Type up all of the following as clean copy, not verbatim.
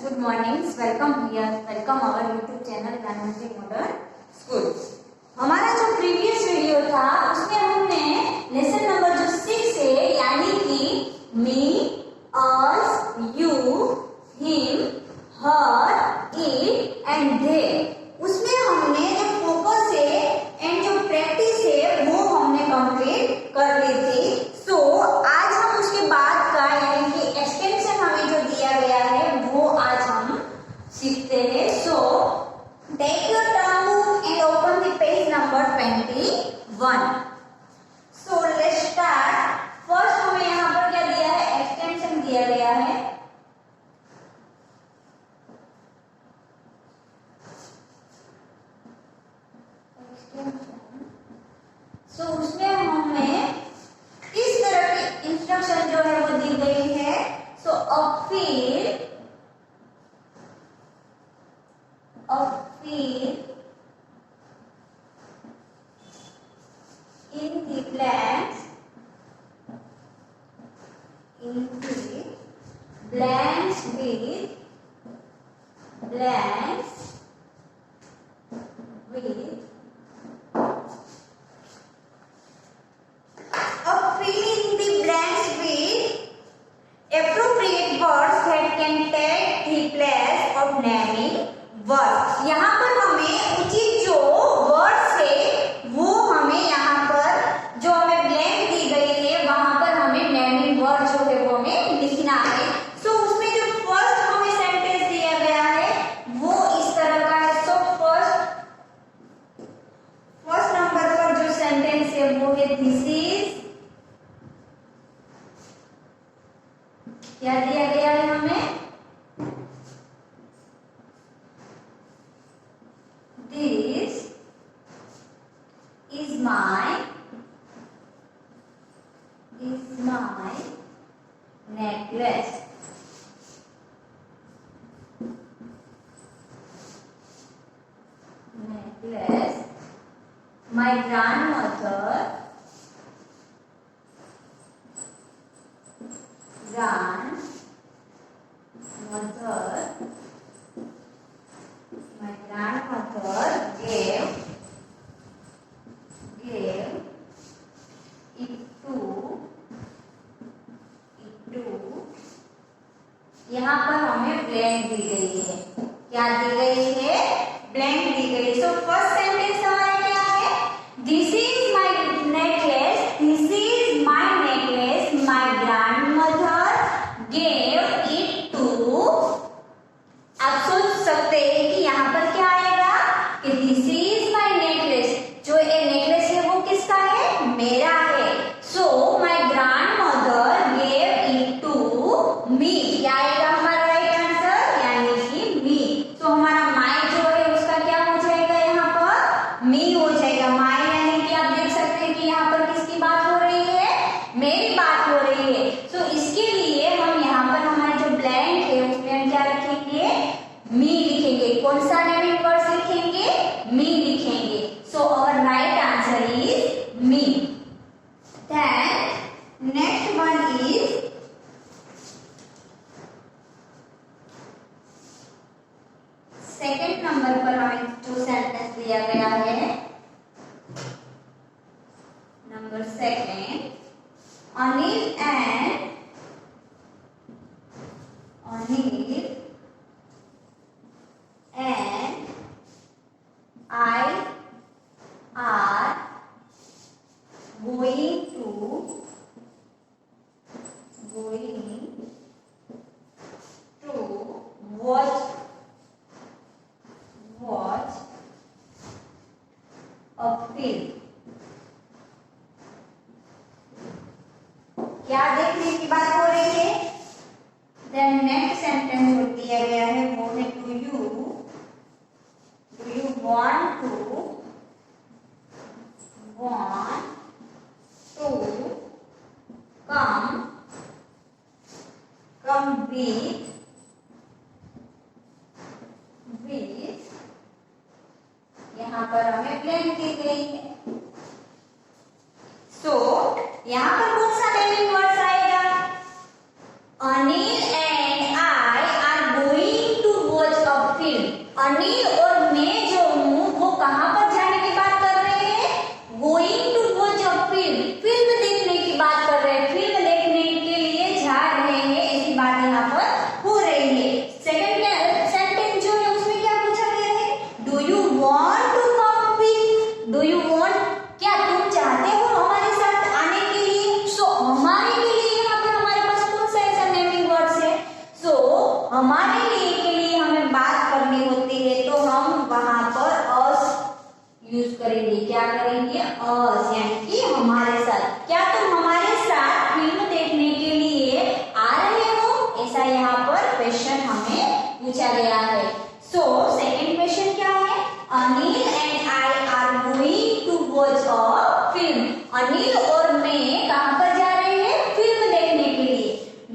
good mornings. Welcome here. Welcome our YouTube channel Gyanmantri modern school. हमारा जो previous video था उसमें हमने लेसन नंबर जो 6 है यानी कि me, us, you, him, her, it and they, उसमें हमने जो फोकस है एंड जो प्रैक्टिस है वो हमने कंप्लीट कर ली थी। सो आज हम उसके बाद का यानी कि एक्सटेंशन हमें जो दिया गया है वो आज हम सीखते हैं। So take your turn book and open the page number 21। So let's start. First हमें यहाँ पर क्या दिया है, एक्सटेंशन दिया गया है। सो उसमें हमें इस तरह की इंस्ट्रक्शन जो है वो दी गई है। So a fill in the blanks with appropriate words that can take the place of naming words। यहाँ पर हमें उचित जो वर्ड्स है वो हमें यहाँ पर जो हमें ब्लैंक दी गई है वहां पर हमें नेमिंग वर्ड जो है वो हमें लिखना है। सो उसमें जो फर्स्ट हमें सेंटेंस दिया गया है वो इस तरह का है। सो फर्स्ट नंबर पर जो सेंटेंस है वो है दिस इज, क्या दिया गया है हमें, this is my necklace। My grandmother gave it to यहाँ पर हमें ब्लैंक दी गई है। क्या दी गई है, ब्लैंक दी गई। सो फर्स्ट सेंटेंस हमारा क्या है, this is my necklace, my grandmother gave it to. आप सोच सकते हैं कि यहाँ पर क्या आएगा कि दिस इज माय नेकलेस, जो ये नेकलेस है वो किसका है, मेरा है। So my grandmother gave it to me, क्या आएगा हमारा राइट आंसर यानी कि मी। तो हमारा माय जो है उसका क्या हो जाएगा, यहाँ पर मी हो जाएगा। माय यानी कि आप देख सकते हैं कि यहाँ पर किसकी बात हो रही है, मेरी बात हो रही है। सो इसके लिए हम यहाँ पर हमारे जो ब्लैंक है उसमें हम क्या लिखेंगे, मी लिखेंगे। कौन सा नेमिंग वर्ड्स लिखेंगे, मी लिखेंगे। So our right answer is me. Then next one is second number पर हमें जो सेंटेंस दिया गया है, number second, Anil and I are going to watch a film। क्या देखने की बात हो रही है। देन नेक्स्ट सेंटेंस जो दिया गया है वो है do you want to come with, यहाँ पर हमें ब्लैंक दी गई है। सो यहाँ पर कौन सा नेमिंग वर्ड्स आएगा, Anil and I are going Anil और मैं जो हूँ वो कहाँ पर जाने की बात कर रहे हैं? Going to watch a film, film देखने की बात कर रहे हैं, फिल्म देखने के लिए जा रहे हैं, ऐसी बात यहाँ पर हो रही है। सेकंड सेंटेंस जो है उसमें क्या पूछा गया है? Do you want to come with, do you want, क्या तुम चाहते हो हमारे साथ आने के लिए? सो हमारे के लिए यहाँ पर हमारे पास कौन सा ऐसा नेमिंग वर्ड्स है? सो हमारे लिए के लिए हमें बात करनी होती है तो हम वहां पर अस यूज करेंगे। क्या करेंगे? अस, यानी कि हमारे साथ। क्या तुम हमारे साथ फिल्म देखने के लिए आ रहे हो? ऐसा यहाँ पर क्वेश्चन हमें पूछा गया है। सो सेकंड क्वेश्चन क्या है? Anil and I are going to watch a film, Anil और मैं कहां पर जा रहे हैं? फिल्म देखने के लिए।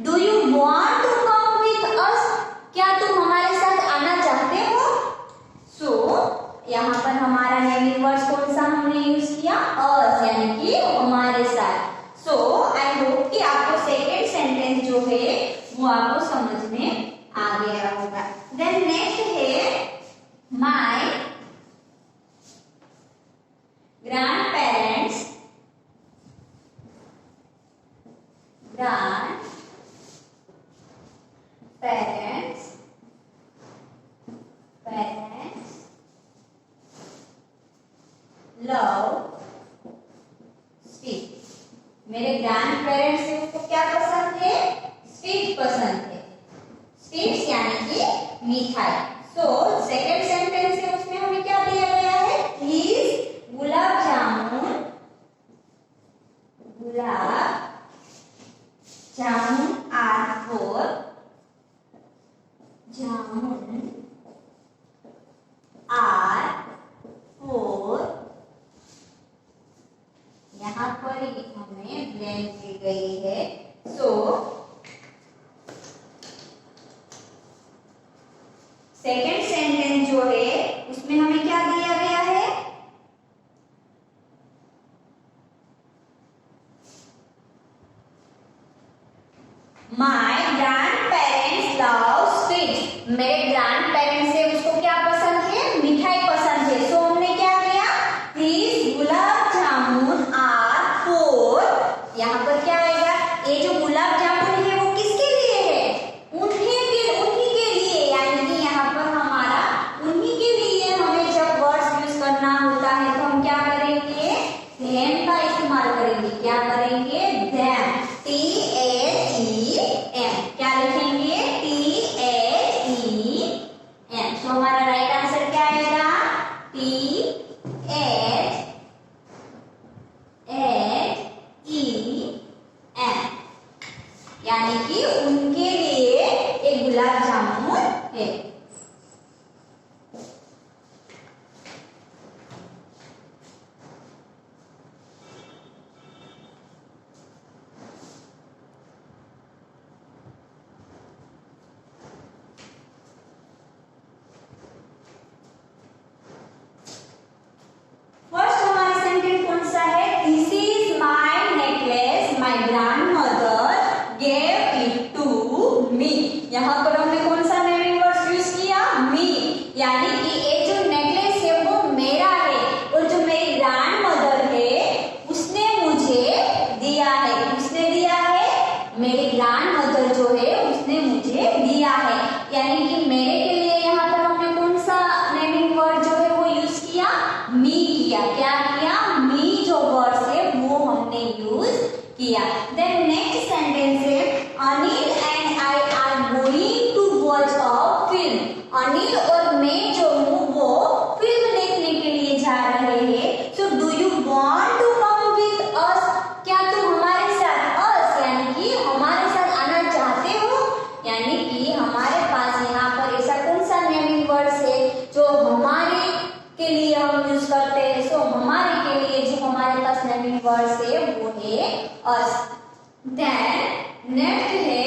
Do you want to come with us, क्या तुम हमारे साथ आना चाहते हो? सो यहाँ पर हमारा नेमिंग वर्ड्स कौन सा हमने यूज किया? अस, यानी कि हमारे साथ। सो आई होप कि आपको सेकेंड सेंटेंस जो है वो आपको समझ में आ गया होगा। देन नेक्स्ट है माय grandparents लव स्वीट, मेरे ग्रैंड पेरेंट्स से उसको क्या पसंद है? स्वीट पसंद है, स्वीट्स यानी कि मिठाई। सो सेकंड सेंटेंस है उसमें हमें क्या दिया गया है? Please gulab jamun are for यहाँ पर ही हमें ब्लेंड की गई है। सो सेकेंड सेंटेंस जो है उसमें हमें क्या दिया गया है? My grand parents love sweet, मेरे ग्रैंड पेरेंट्स से उसको क्या पसंद है? मिठाई पसंद है। सो हमने क्या किया? Please gulab jamun are for, यहाँ पर क्या आएगा? ये जो गुलाब जामुन है वो किसके लिए है? उन्हीं के लिए, यानी कि यहाँ पर हमारा उन्हीं के लिए हमें जब वर्ड्स यूज करना होता है तो हम क्या करेंगे? देम का इस्तेमाल करेंगे। क्या करेंगे? देम, THEM, क्या लिखेंगे? THEM। तो हमारा राइट आंसर क्या आएगा? THEM, यानी कि उनके लिए एक गुलाब जामुन है। फर्स्ट हमारा सेंटेंस कौन सा है? This is my necklace, my grandmother gave it to me. यहाँ पर हमने कौन सा नेमिंग वर्ड्स यूज किया? मी, यानी कि ये जो नेकलेस है वो मेरा है और जो मेरी ग्रैंडमदर है उसने मुझे दिया है। किसने दिया है? मेरी ग्रैंडमदर जो है उसने मुझे दिया है, यानी कि मेरे के लिए यहाँ पर हमने कौन सा नेमिंग वर्ड जो है वो यूज किया? मी किया। क्या किया? मी जो वर्ड है वो हमने यूज किया। देन नेक्स्ट सेंटेंस है Anil and I are going to watch a film, Anil और मैं जो हूँ वो फिल्म देखने के लिए जा रहे हैं। So do you want to come with us, क्या तुम हमारे साथ, अस यानी कि हमारे साथ आना चाहते हो? यानी कि हमारे पास यहाँ पर ऐसा कौन सा नेमिंग वर्ड्स है जो हमारे के लिए हम यूज करते हैं? सो हमारे के लिए जो हमारे पास नेमिंग वर्ड्स है वो है अस। देन नेक्स्ट है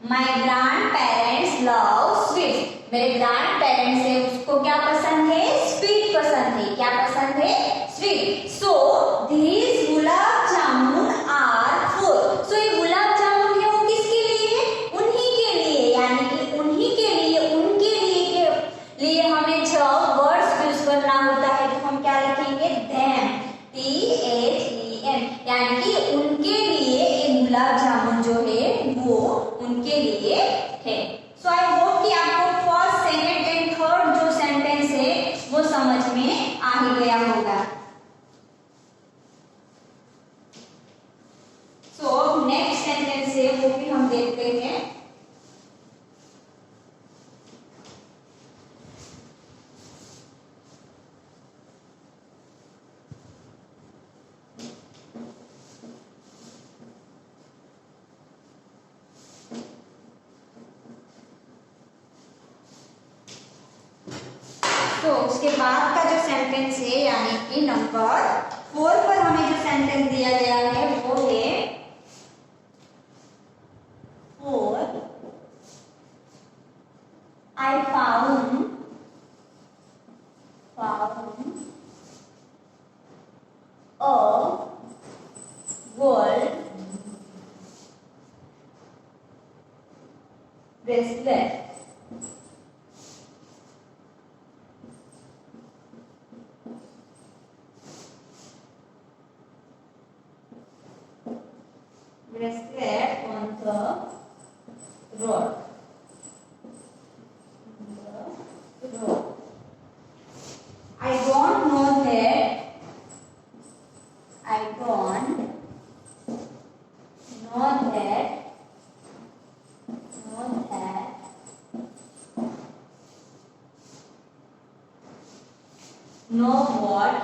my grand parents love sweet, मेरे ग्रैंड पेरेंट्स है उसको क्या पसंद है? स्वीट पसंद है। क्या पसंद है? Sweet. So these gulab jamun are for, so ये गुलाब जामुन है वो किसके लिए है? उन्हीं के लिए, यानी कि उन्हीं के लिए, उनके लिए के लिए हम तो उसके बाद का जो सेंटेंस है यानी कि नंबर 4 पर हमें जो सेंटेंस दिया गया है वो है four I found a gold bracelet. Bracelet on the road. I don't know that. I don't know that. Know what.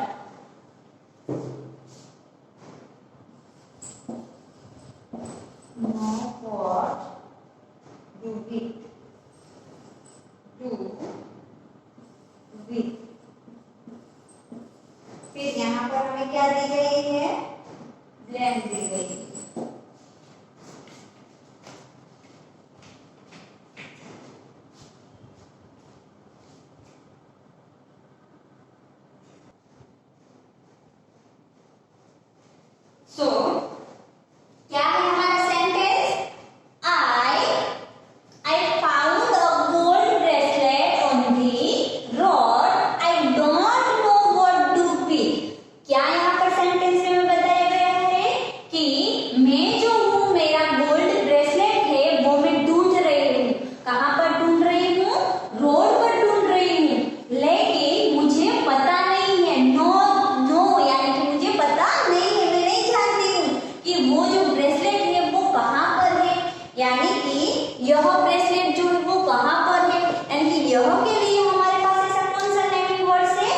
Know what. Do it. Do with. फिर यहाँ पर हमें क्या दी गई है? ब्लैंक दी गई है। So, क्या है हमारा sentence? I found a gold bracelet on the road. I don't know what to pick. क्या यहाँ पर सेंटेंस में बताया गया है कि मैं जो हूँ मेरा गोल्ड ब्रेसलेट है वो मैं ढूंढ रही हूँ। कहाँ पर ढूंढ रही हूँ? रोड पर ढूंढ रही हूँ, लेकिन मुझे पता नहीं है। नो यानी कि मुझे पता नहीं है, मैं नहीं जानती हूँ कि वो जो ब्रेसलेट है वो कहाँ पर है, यानी कि यह ब्रेसलेट जो है वो कहाँ पर है। यानी कि यह के लिए हमारे पास ऐसा कौन सा नेमिंग वर्ड है?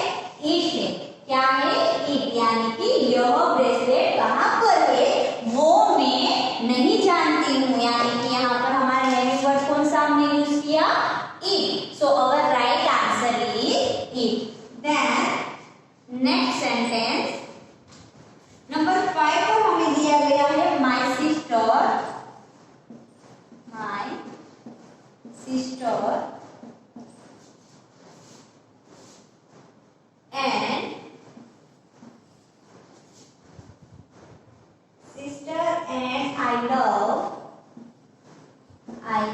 इट है। क्या है? इट, यानी कि यह ब्रेसलेट कहाँ पर है वो मैं नहीं जानती हूँ। यानी कि यहाँ पर हमारा नेमिंग वर्ड कौन सा हमने यूज किया? It. So our right answer is it. Then next sentence number 5 पर हमें दिया गया है my sister and I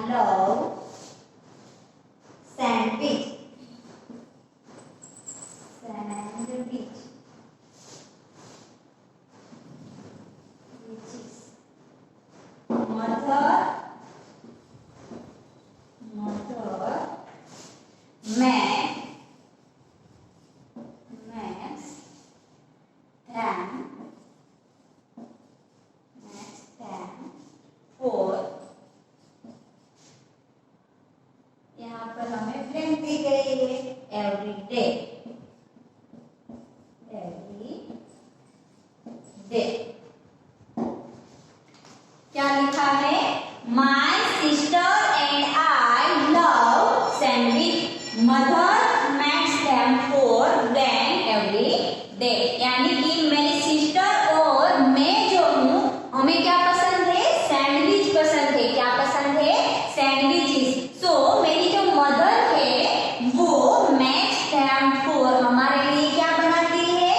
love sandwich. Which is mother makes them for। यहाँ पर हमें ब्लैंक दी गई है every day। क्या लिखा है? My sister and I love sandwich. Mother makes them for blank every day. यानी कि मेरी सिस्टर और मैं जो हूँ हमें क्या पसंद है? सैंडविच पसंद है। क्या पसंद है? सैंडविचेस। सो मेरी जो मदर है वो makes them for हमारे लिए क्या बनाती है?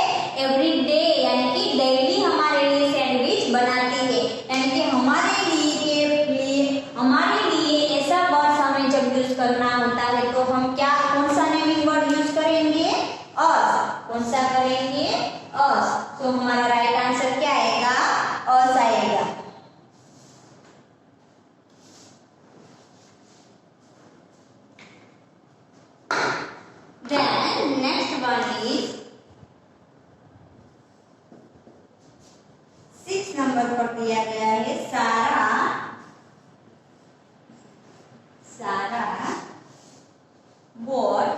एवरी डे, यानी कि डेली हमारे लिए सैंडविच बनाती है। यानी कि हमारे लिए ऐसा वर्ड हमें जब यूज करना होता है तो हम क्या कौन सा नेमिंग वर्ड यूज करेंगे? अस। कौन सा करेंगे? अस। तो हमारा राइट आंसर क्या आएगा? अस आएगा। Then next one is 6 number पर दिया गया है सारा bought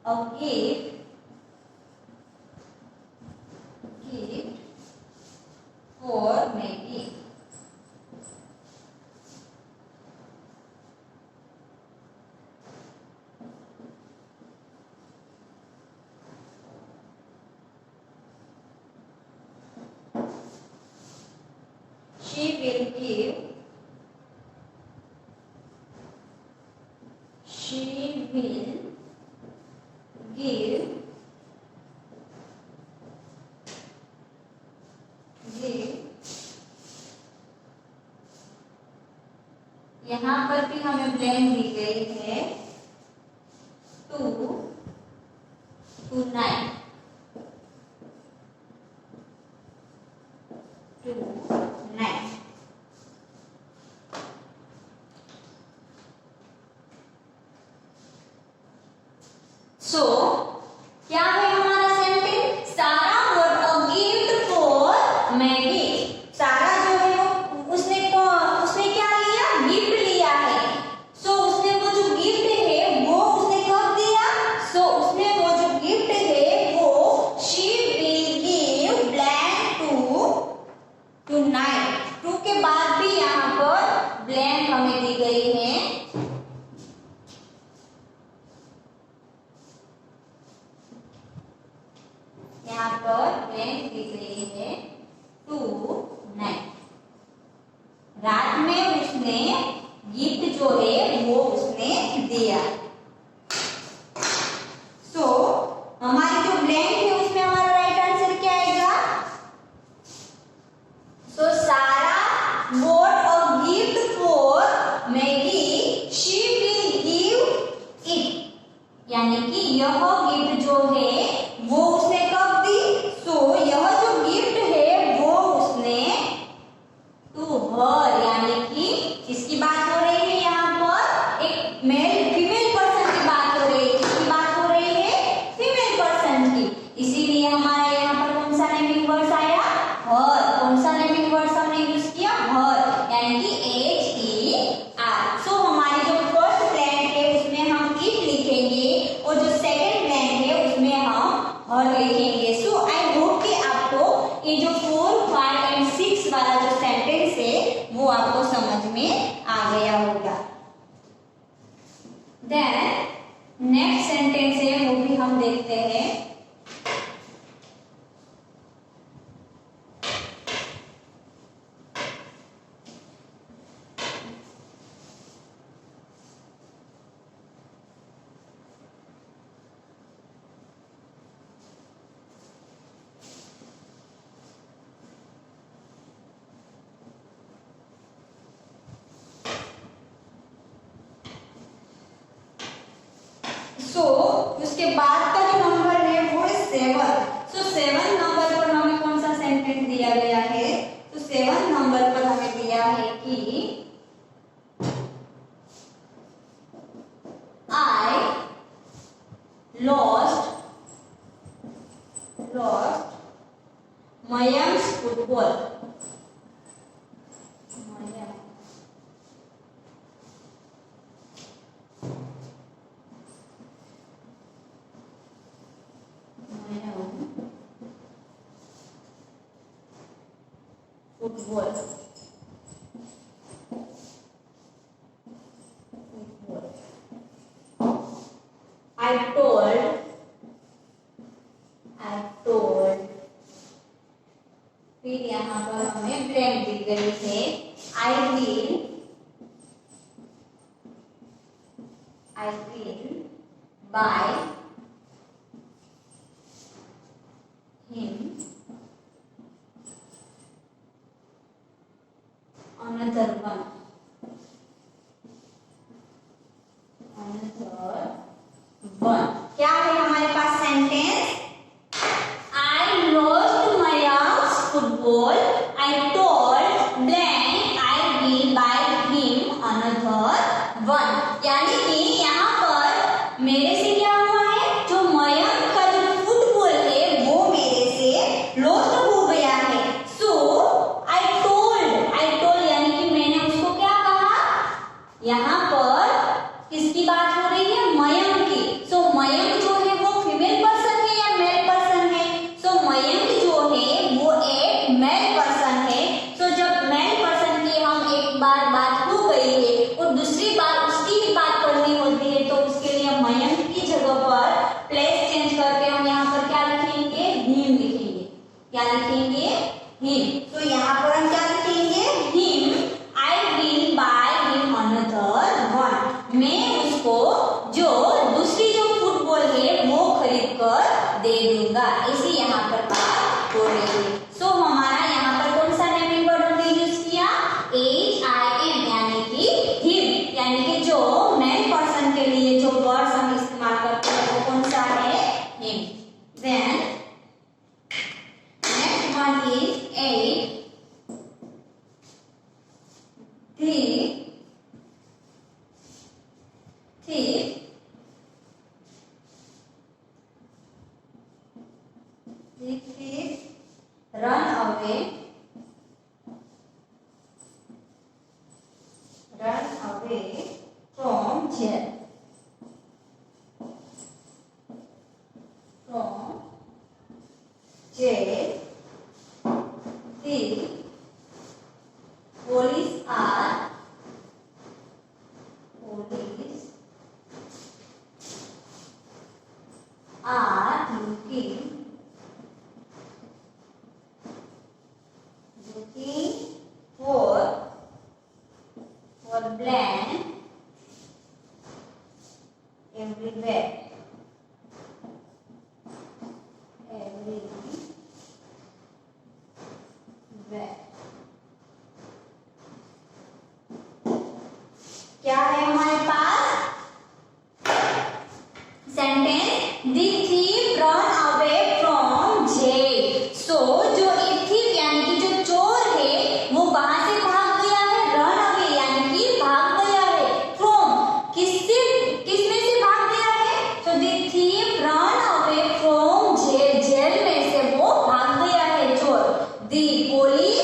a gift for Maggie। she will give यहाँ पर भी हमें ब्लैंक दी गई है tonight सो क्या है हमारा सेंटेंस? सारा got a gift for Maggi. सारा जो है वो उसने क्या लिया? गिफ्ट लिया है। सो उसने वो जो गिफ्ट है वो उसने कब दिया? सो उसने वो जो गिफ्ट है वो she will give blank to tonight। To के बाद भी यहाँ पर ब्लैंक हमें दी गई है। यहाँ पर ब्लैंक दी गई है tonight। रात में उसने गिफ्ट जो है वो उसने दिया। सो हमारी जो ब्लैंक है उसमें हमारा राइट आंसर क्या आएगा? सो सारा got a gift for Maggi she will give it। यानी कि यह गिफ्ट जो है वो उसने कब दी? सो यह जो गिफ्ट है वो उसने टू हर, यानी कि किसकी बात हो रही है? यहाँ पर एक मेल फीमेल पर्सन की बात हो रही है। किसकी बात हो रही है? फीमेल पर्सन की। इसीलिए हमारे यहाँ पर कौन सा नेमिंग वर्ड्स आया? हर। कौन सा नेमिंग वर्ड्स हमने यूज किया? हर, यानी कि HER। सो हमारी जो फर्स्ट ब्लैंक है उसमें हम इट लिखेंगे और जो सेकंड ब्लैंक है उसमें हम हर लिखेंगे। सो आई होप कि आपको ये जो 4, 5 एंड 6 वाला जो सेंटेंस है वो आपको समझ में आ गया होगा। देन नेक्स्ट सेंटेंस है वो भी हम देखते हैं। सो उसके बाद का जो नंबर है वो है 7। सो 7 नंबर पर हमें कौन सा सेंटेंस दिया गया है? तो 7 नंबर पर हमें दिया है कि I lost Mayam's football। Football। I told फिर यहाँ पर हमें ब्लैंक दी गई है। I will buy him another one। क्या है हमारे पास sentence? I lost Mayam's football। I told blank I will buy him another one। यानी कि यहाँ पर मेरे से क्या हुआ है? जो मयंक का जो फुटबॉल है वो मेरे से लॉस्ट हो गया है। सो आई टोल्ड यानी कि मैंने उसको क्या कहा? यहाँ पर किसकी बात हो रही है? मयंक की। सो मयंक जो है वो फीमेल पर्सन है या मेल पर्सन है? सो मयंक जो है वो एक मेल पर्सन है। सो जब मेल पर्सन की हम एक बार बात हो गई है और दूसरी बार उसकी ही बात करनी thief, thief, thief, run away, run away from jail, from jail. The police are looking for blank everywhere. क्या है हमारे पास sentence the thief run away from jail. So जो एक थीफ यानी कि जो चोर है वो कहां से भाग गया है, रन अवे यानी कि भाग गया है, फ्रॉम किसमें से भाग गया है, so the thief run away from jail, jail में से वो भाग गया है चोर। The police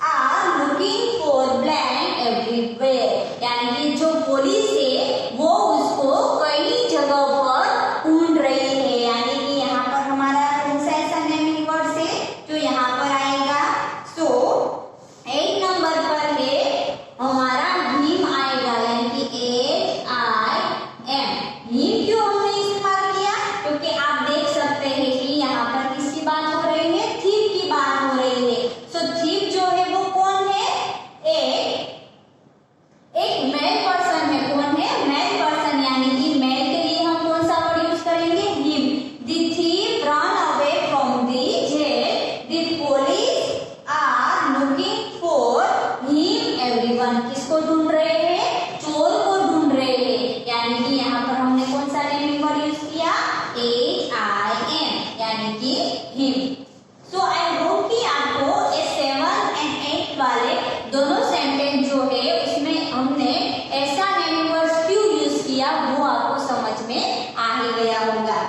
are looking for blank everywhere यानी कि जो पुलिस है वो उसको कई जगह पर ढूंढ रही है। यानी कि यहाँ पर हमारा कौन सा ऐसा नेमिंग वर्ड है जो यहाँ पर आएगा। सो 8 नंबर पर है हमारा हिम आएगा यानी कि HIM। हिम क्यों हमने इस्तेमाल किया, क्योंकि आप देख सकते हैं कि यहाँ पर किसकी बात हो रही है, थीफ की बात हो रही है। सो थीफ जो है वो कौन है, एक मेल पर्सन है। कौन है, मेल पर्सन यानी कि मेल के लिए हम कौन सा वर्ड यूज करेंगे, him. The thief run away from the jail, the police are looking for him everyone. किसको ढूंढ रहे हैं, चोर को ढूंढ रहे हैं। यानी कि यहाँ पर हमने कौन सा नेमिंग वर्ड यूज किया, HIM यानी कि हिम। सो आई होप कि आपको 7 और 8 वाले दोनों सेंटेंस जो है उसमें हमने ऐसा नेमिंग वर्ड्स क्यों यूज किया वो आपको समझ में आ ही गया होगा।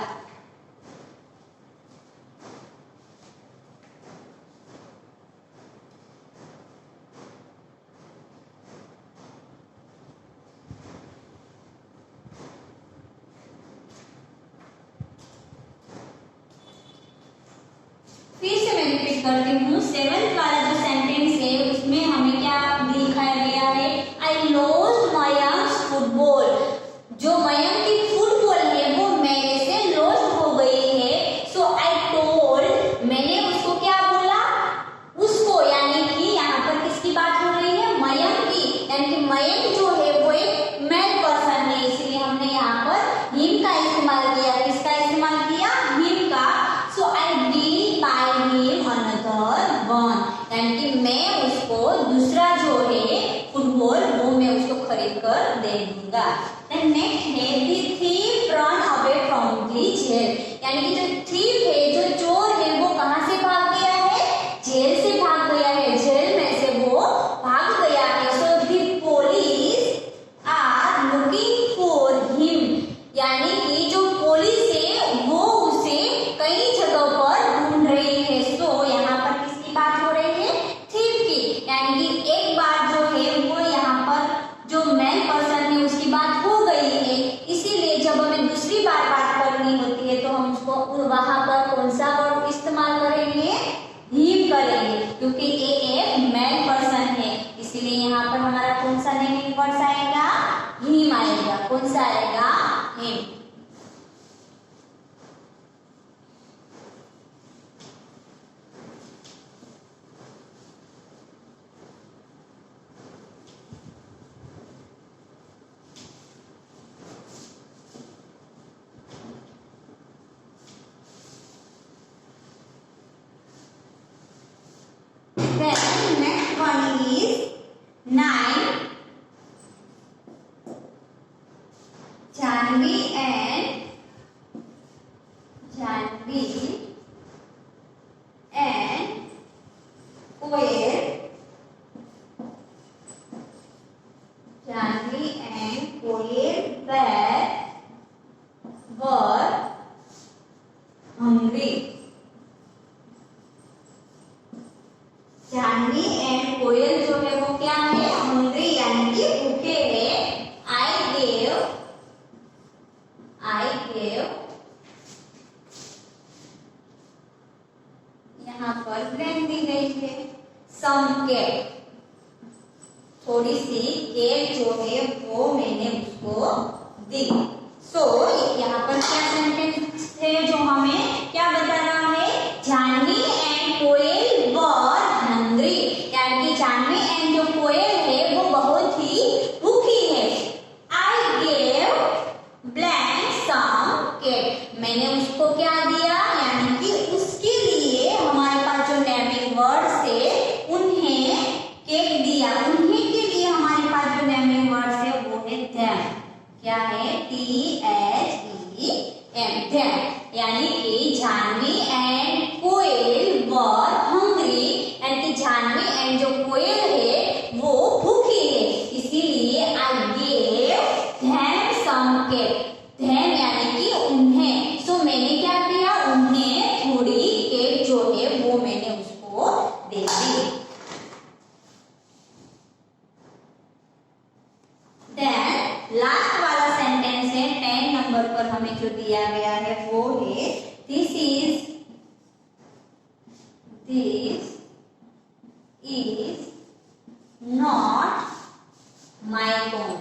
फिर से मैं रिपीट करती हूँ, 7th वाला जो सेंटेंस है उसमें हमें क्या दिखाया गया है, आई लॉस्ट मयंक्स फुटबॉल। जो मयंक की फुटबॉल है वो मेरे से लॉस्ट हो गई है। सो आई टोल्ड, मैंने उसको क्या बोला, उसको, यानी कि यहाँ पर किसकी बात हो रही है, मयंक की। यानी कि मयंक जो है वो एक मेल पर्सन है, इसलिए हमने यहाँ पर हिम का इस्तेमाल किया। किसका इस्तेमाल किया, हिम का। So I will buy him another one, यानी कि मैं उसको दूसरा जो है फुटबॉल वो मैं उसको खरीद कर दे दूंगा। देन नेक्स्ट है the thief run away from the jail, यानी कि जो थीफ है, जो चोर है वो कहां से भाग गया है, जेल से भाग गया है, जेल में से वो भाग गया है। So the police are looking for him, यानी कि जो पुलिस है वो उसे कई जगह पर ढूंढ रही है। सो यहाँ पर किसकी बात हो रही है, थीफ की। यानी कि एक बार जो है वो यहाँ पर जो मेल पर्सन है उसकी बात हो गई है, इसीलिए जब हमें दूसरी बार बात करनी होती है तो हम उसको वहां पर कौन सा वर्ड इस्तेमाल करेंगे, हिम करेंगे, क्योंकि ये एक मेल पर्सन है। इसीलिए यहाँ पर हमारा कौन सा नेमिंग वर्ड आएगा, हिम आएगा। कौन सा आएगा, him. Then next one is 9. Janvi and Koel Janvi and coil were hungry. Janvi and Koel जो है वो क्या है, हंग्री यानी कि भूखे है। आई गेव यहाँ पर ब्लैंक दी गई है। सम केक, थोड़ी सी केक जो है वो मैंने उसको दी। सो यहाँ पर क्या सेंटेंस है जो हमें क्या बताना है, Janvi and coil were hungry, यानी कि जानवी एंड जो कोयल है वो बहुत ही भूखी है। I gave blank some cake, मैंने उसको क्या दिया, यानी कि उसके लिए हमारे पास जो नेमिंग वर्ड्स है उन्हें केक दिया। उन्हीं के लिए हमारे पास जो नेमिंग वर्ड्स है वो है देम। क्या है, THEM, देम, यानी कि Janvi and coil were hungry, यानी कि जानवी एंड जो कोयल है वो भूखी है, इसीलिए I gave them some cake. Them यानी कि उन्हें, सो मैंने क्या किया, उन्हें थोड़ी केक जो है वो मैंने उसको दे दी। देन लास्ट वाला सेंटेंस है 10 नंबर पर हमें जो दिया गया है वो है this is not my home.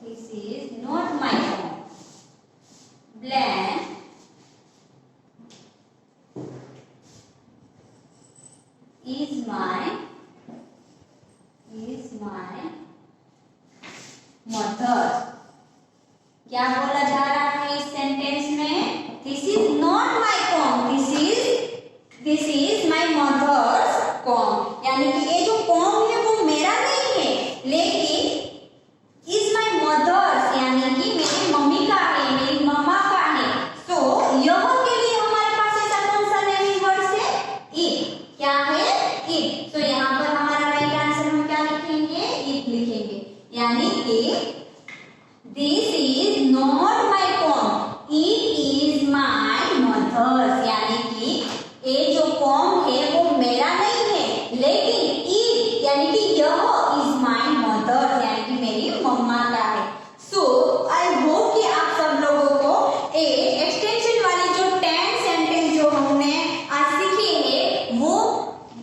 This is not my home. Blank is my mother। क्या बोला जा रहा है इस सेंटेंस में, this is not my comb, this is my mother's comb, यानी कि ये जो कॉम है वो मेरा नहीं है, लेकिन इज माई मदर्स यानी कि मेरी मम्मी का है, मेरी मम्मा का है। सो यह के लिए हमारे पास ऐसा कौन सा नेमिंग वर्ड्स है, इट। क्या है, इट। तो यहाँ पर हमारा राइट आंसर हम क्या लिखेंगे, इट लिखेंगे, यानी कि this is not my comb, it is my mother's, यानी कि ये जो कॉम है वो मेरा नहीं है, लेकिन इट यानी कि यह इज माई मदर, यानी कि मेरी मम्मा का है। सो आई होप कि आप सब लोगों को एक्सटेंशन वाली जो 10 सेंटेंस जो हमने आज सीखे हैं वो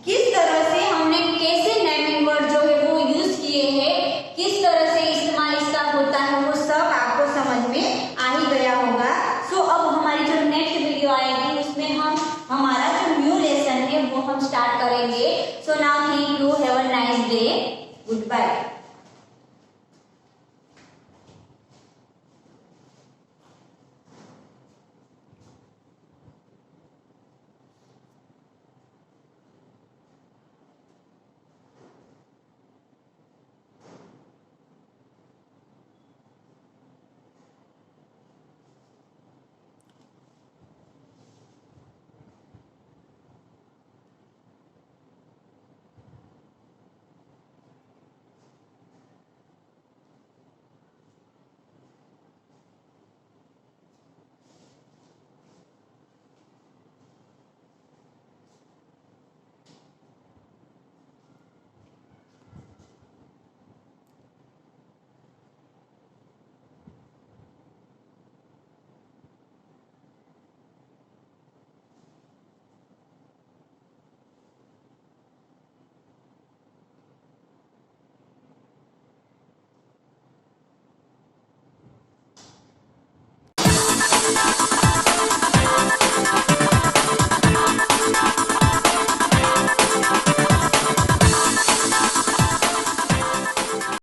किस तरह से हमने कैसे नेमिंग वर्ड जो है वो यूज किए हैं, किस तरह से इस्तेमाल इसका होता है, वो सब आपको समझ में आ ही गया होगा। सो अब हमारी जो नेक्स्ट वीडियो आएगी उसमें हम हमारा जो न्यू लेसन है वो हम स्टार्ट करेंगे। So now thank you, have a nice day, good bye.